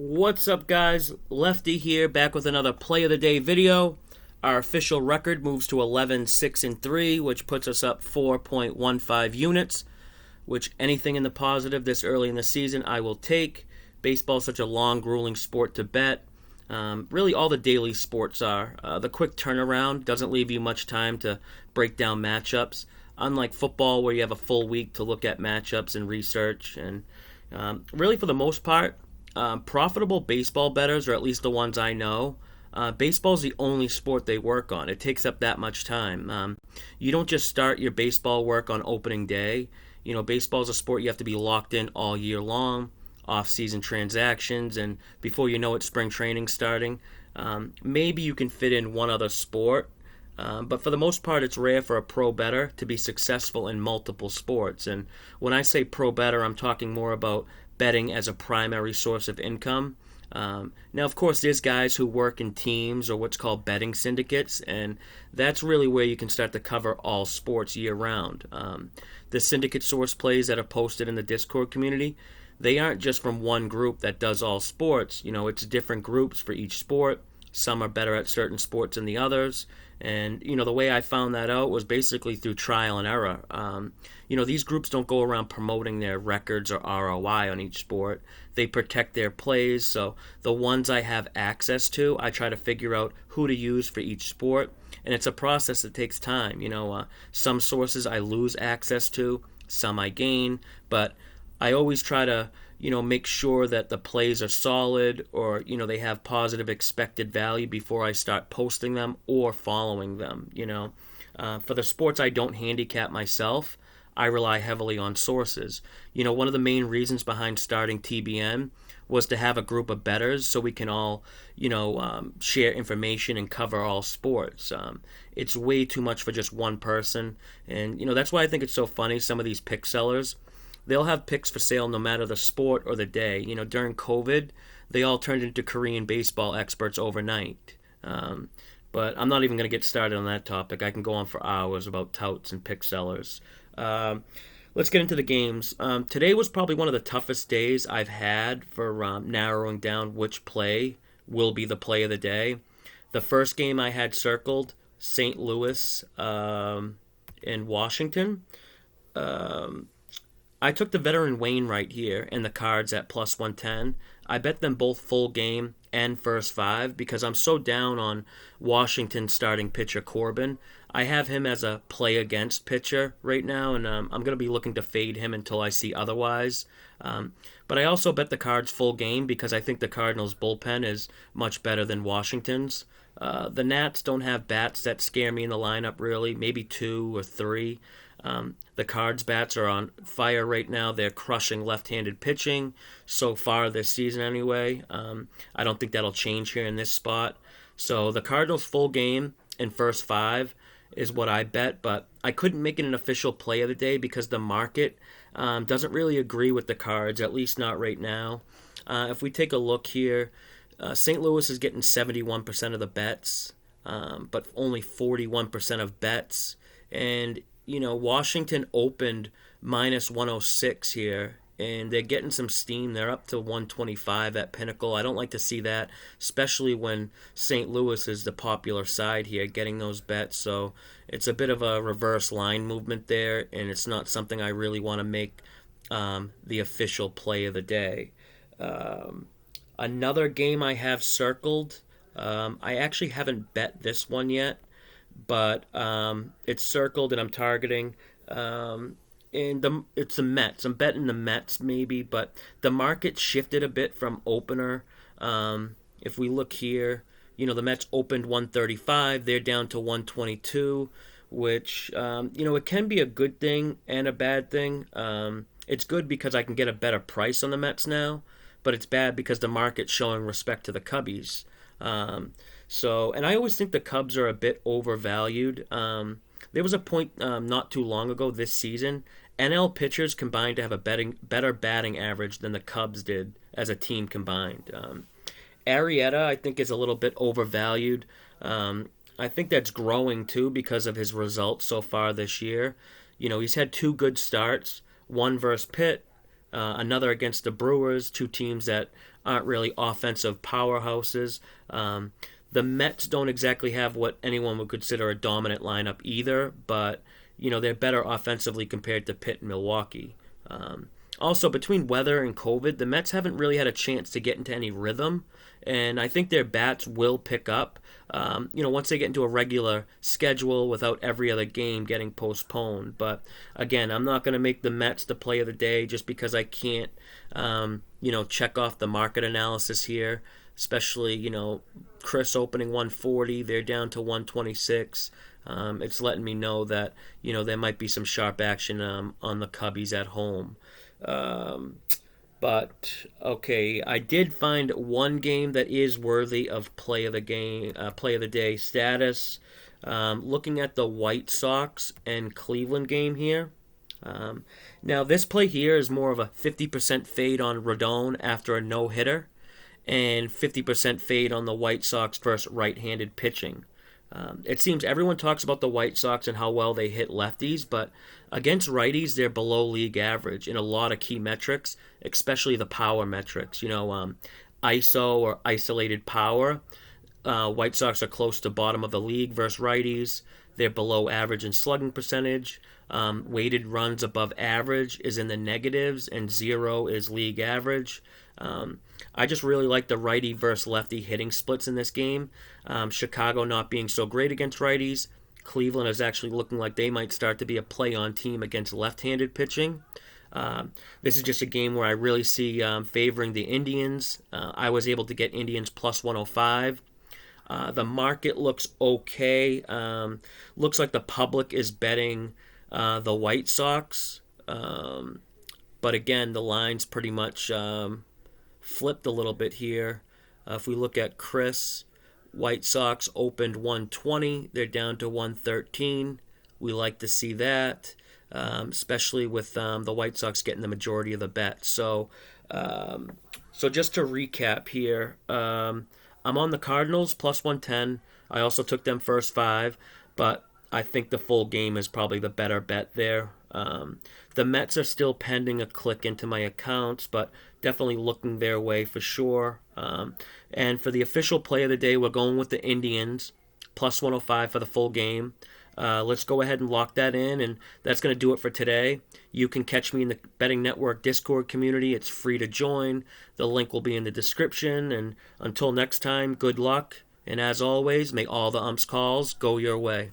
What's up, guys? Lefty here, back with another Play of the Day video. Our official record moves to 11-6-3, which puts us up 4.15 units, which anything in the positive this early in the season I will take. Baseball is such a long, grueling sport to bet. Really, all the daily sports are. The quick turnaround doesn't leave you much time to break down matchups, unlike football where you have a full week to look at matchups and research. And really, for the most part, profitable baseball bettors, or at least the ones I know, baseball's the only sport they work on. It takes up that much time. You don't just start your baseball work on opening day. Baseball's a sport you have to be locked in all year long, off-season transactions, and before you know it, spring training starting. Maybe you can fit in one other sport, but for the most part, it's rare for a pro bettor to be successful in multiple sports. And when I say pro bettor, I'm talking more about betting as a primary source of income. Now, of course, there's guys who work in teams or what's called betting syndicates, and that's really where you can start to cover all sports year round. The syndicate source plays that are posted in the Discord community, they aren't just from one group that does all sports. It's different groups for each sport. Some are better at certain sports than the others. And, the way I found that out was basically through trial and error. These groups don't go around promoting their records or ROI on each sport. They protect their plays. So the ones I have access to, I try to figure out who to use for each sport. And it's a process that takes time. Some sources I lose access to, some I gain. But I always try to make sure that the plays are solid or, they have positive expected value before I start posting them or following them, For the sports I don't handicap myself, I rely heavily on sources. One of the main reasons behind starting TBN was to have a group of bettors so we can all, share information and cover all sports. It's way too much for just one person. And, that's why I think it's so funny, some of these pick sellers, they'll have picks for sale no matter the sport or the day. During COVID, they all turned into Korean baseball experts overnight. But I'm not even going to get started on that topic. I can go on for hours about touts and pick sellers. Let's get into the games. Today was probably one of the toughest days I've had for narrowing down which play will be the play of the day. The first game I had circled, St. Louis and Washington. I took the veteran Wainwright here and the Cards at plus 110. I bet them both full game and first five because I'm so down on Washington starting pitcher Corbin. I have him as a play against pitcher right now, and I'm going to be looking to fade him until I see otherwise. But I also bet the Cards full game because I think the Cardinals' bullpen is much better than Washington's. The Nats don't have bats that scare me in the lineup really, maybe two or three. The Cards bats are on fire right now. They're crushing left-handed pitching so far this season anyway. I don't think that'll change here in this spot. So the Cardinals full game and first five is what I bet, but I couldn't make it an official play of the day because the market doesn't really agree with the Cards, at least not right now. If we take a look here, St. Louis is getting 71% of the bets, but only 41% of bets. And Washington opened minus 106 here, and they're getting some steam. They're up to 125 at Pinnacle. I don't like to see that, especially when St. Louis is the popular side here, getting those bets. So it's a bit of a reverse line movement there, and it's not something I really want to make the official play of the day. Another game I have circled, I actually haven't bet this one yet, but it's circled and I'm targeting. It's the Mets. I'm betting the Mets maybe, but the market shifted a bit from opener. If we look here, the Mets opened 135. They're down to 122, which, it can be a good thing and a bad thing. It's good because I can get a better price on the Mets now, but it's bad because the market's showing respect to the Cubbies. And I always think the Cubs are a bit overvalued. There was a point not too long ago this season, NL pitchers combined to have a better batting average than the Cubs did as a team combined. Arrieta, I think, is a little bit overvalued. I think that's growing, too, because of his results so far this year. He's had two good starts, one versus Pitt, another against the Brewers, two teams that aren't really offensive powerhouses. The Mets don't exactly have what anyone would consider a dominant lineup either, but they're better offensively compared to Pitt and Milwaukee. Also, between weather and COVID, the Mets haven't really had a chance to get into any rhythm, and I think their bats will pick up. Once they get into a regular schedule without every other game getting postponed. But again, I'm not going to make the Mets the play of the day just because I can't, check off the market analysis here. Especially, Chris opening 140, they're down to 126. It's letting me know that there might be some sharp action on the Cubbies at home. But okay, I did find one game that is worthy of play of the day status. Looking at the White Sox and Cleveland game here. Now this play here is more of a 50% fade on Rodon after a no hitter, and 50% fade on the White Sox versus right-handed pitching. It seems everyone talks about the White Sox and how well they hit lefties, but against righties, they're below league average in a lot of key metrics, especially the power metrics. ISO or isolated power. White Sox are close to bottom of the league versus righties. They're below average in slugging percentage. Weighted runs above average is in the negatives, and 0 is league average. I just really like the righty versus lefty hitting splits in this game. Chicago not being so great against righties. Cleveland is actually looking like they might start to be a play-on team against left-handed pitching. This is just a game where I really see favoring the Indians. I was able to get Indians plus 105. The market looks okay. Looks like the public is betting the White Sox. But again, the line's pretty much flipped a little bit here. If we look at Chris, White Sox opened 120. They're down to 113. We like to see that, especially with the White Sox getting the majority of the bet. So just to recap here, I'm on the Cardinals plus 110. I also took them first 5, but I think the full game is probably the better bet there. The Mets are still pending a click into my accounts, but definitely looking their way for sure. And for the official play of the day, we're going with the Indians, plus 105 for the full game. Let's go ahead and lock that in, and that's going to do it for today. You can catch me in the Betting Network Discord community. It's free to join. The link will be in the description. And until next time, good luck. And as always, may all the umps calls go your way.